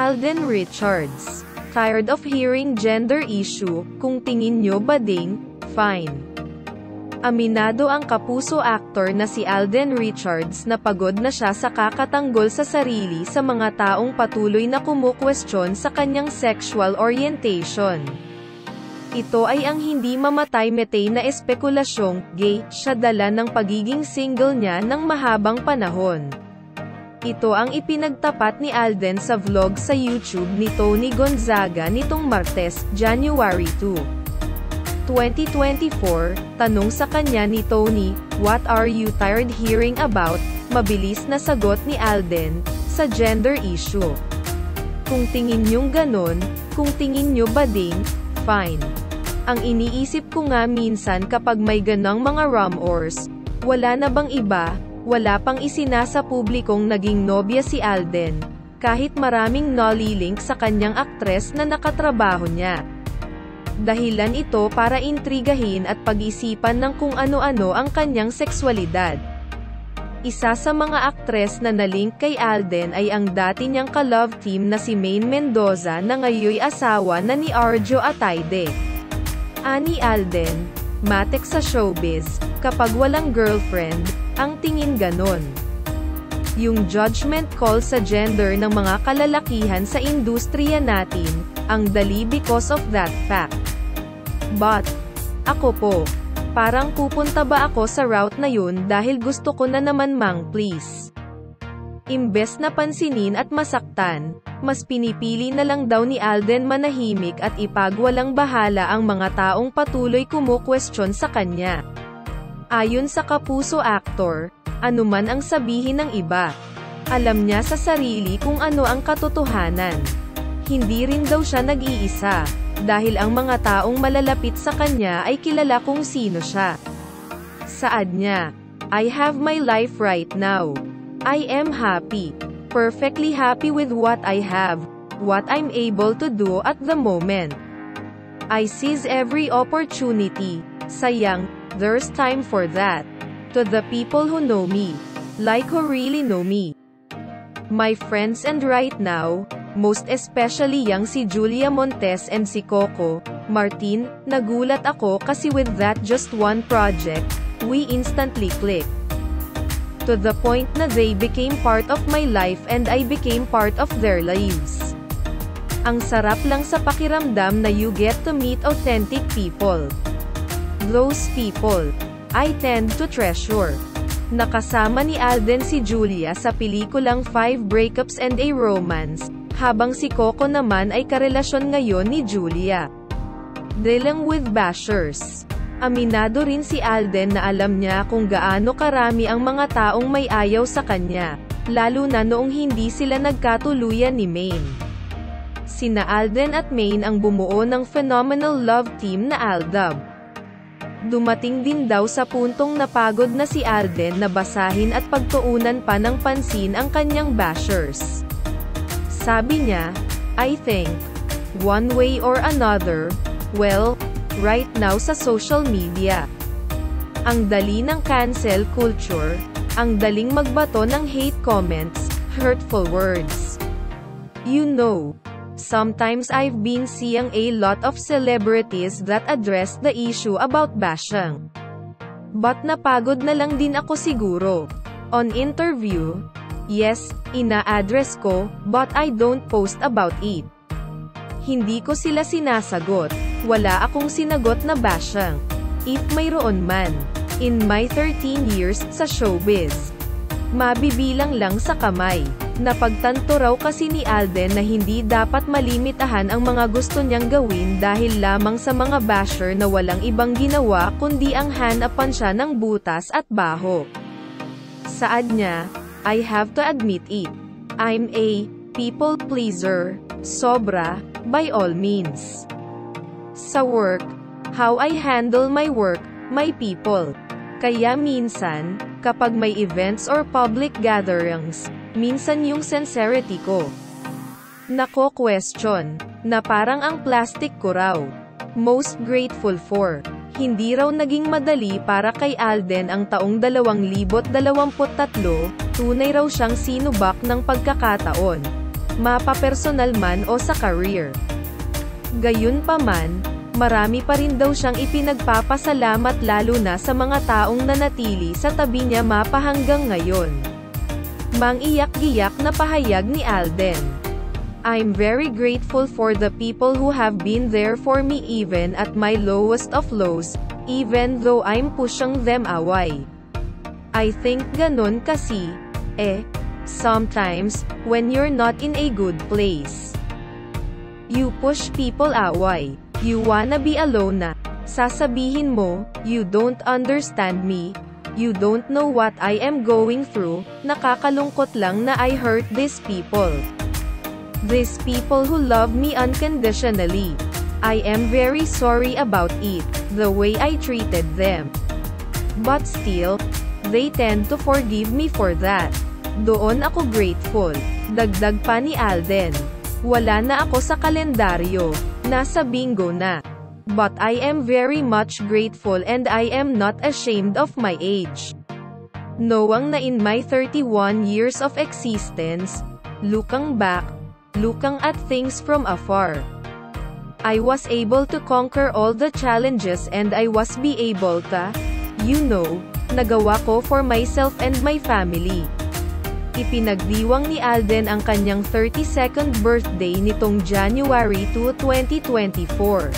Alden Richards. Tired of hearing gender issue, kung tingin nyo bading, fine. Aminado ang kapuso actor na si Alden Richards na pagod na siya sa kakatanggol sa sarili sa mga taong patuloy na kumukwestiyon sa kanyang sexual orientation. Ito ay ang hindi mamatay-metay na espekulasyong gay siya dala ng pagiging single niya ng mahabang panahon. Ito ang ipinagtapat ni Alden sa vlog sa YouTube ni Tony Gonzaga nitong Martes, January 2, 2024, tanong sa kanya ni Tony, "What are you tired hearing about?" Mabilis na sagot ni Alden, "Sa gender issue. Kung tingin nyong ganon, kung tingin nyo bading, fine. Ang iniisip ko nga minsan kapag may ganang mga rumors, wala na bang iba?" Wala pang isinasa publikong naging nobya si Alden, kahit maraming nolilink sa kanyang aktres na nakatrabaho niya. Dahilan ito para intrigahin at pag-isipan ng kung ano-ano ang kanyang sexualidad. Isa sa mga aktres na nalink kay Alden ay ang dati niyang ka-love team na si Maine Mendoza na ngayoy asawa na ni Arjo Atayde. Ani Alden, matek sa showbiz, kapag walang girlfriend, ang tingin ganon. Yung judgment call sa gender ng mga kalalakihan sa industriya natin, ang dali because of that fact. But, ako po, parang pupunta ba ako sa route na yun dahil gusto ko na naman mang please. Imbes na pansinin at masaktan, mas pinipili na lang daw ni Alden manahimik at ipagwalang bahala ang mga taong patuloy kumukwestiyon sa kanya. Ayon sa kapuso actor, anuman ang sabihin ng iba, alam niya sa sarili kung ano ang katotohanan. Hindi rin daw siya nag-iisa, dahil ang mga taong malalapit sa kanya ay kilala kung sino siya. Saad niya, "I have my life right now. I am happy. Perfectly happy with what I have, what I'm able to do at the moment. I seize every opportunity. Sayang, there's time for that. To the people who know me, like who really know me. My friends and right now, most especially yang si Julia Montes and si Coco Martin, nagulat ako kasi with that just one project, we instantly clicked. To the point na they became part of my life and I became part of their lives. Ang sarap lang sa pakiramdam na you get to meet authentic people. Those people, I tend to treasure." Nakasama ni Alden si Julia sa pelikulang 5 Breakups and a Romance, habang si Coco naman ay karelasyon ngayon ni Julia. Dealing with bashers. Aminado rin si Alden na alam niya kung gaano karami ang mga taong may ayaw sa kanya, lalo na noong hindi sila nagkatuluyan ni Maine. Sina Alden at Maine ang bumuo ng phenomenal love team na Aldab. Dumating din daw sa puntong napagod na si Alden na basahin at pagtuunan pa ng pansin ang kanyang bashers. Sabi niya, "I think, one way or another, well, right now sa social media, ang dali ng cancel culture, ang daling magbato ng hate comments, hurtful words. You know, sometimes I've been seeing a lot of celebrities that address the issue about bashing. But napagod na lang din ako siguro. On interview, yes, ina-address ko, but I don't post about it. Hindi ko sila sinasagot. Wala akong sinagot na bashing. If mayroon man, in my 13 years sa showbiz, mabibilang lang sa kamay." Napagtanto raw kasi ni Alden na hindi dapat malimitahan ang mga gusto niyang gawin dahil lamang sa mga basher na walang ibang ginawa kundi ang hanapan siya ng butas at baho. Saad niya, "I have to admit it. I'm a people pleaser, sobra, by all means. Sa work, how I handle my work, my people. Kaya minsan, kapag may events or public gatherings, minsan yung sincerity ko nako-question, na parang ang plastic ko raw. Most grateful for. Hindi raw naging madali para kay Alden ang taong 2023, tunay raw siyang sinubak ng pagkakataon. mapapersonal man o sa career. Gayunpaman, marami pa rin daw siyang ipinagpapasalamat lalo na sa mga taong nanatili sa tabi niya hanggang ngayon. Mangiyak-giyak na pahayag ni Alden. I'm very grateful for the people who have been there for me even at my lowest of lows, even though I'm pushing them away. I think ganon kasi, sometimes, when you're not in a good place, you push people away. You wanna be alone na. Sasabihin mo, you don't understand me, you don't know what I am going through, nakakalungkot lang na I hurt these people. These people who love me unconditionally. I am very sorry about it, the way I treated them. But still, they tend to forgive me for that. Doon ako grateful. Dagdag pa ni Alden. Wala na ako sa kalendaryo. Nasa bingo na. But I am very much grateful and I am not ashamed of my age. Knowing na in my 31 years of existence, looking back, looking at things from afar, I was able to conquer all the challenges and I was be able to, nagawa ko for myself and my family. Ipinagdiwang ni Alden ang kanyang 32nd birthday nitong January 2, 2024.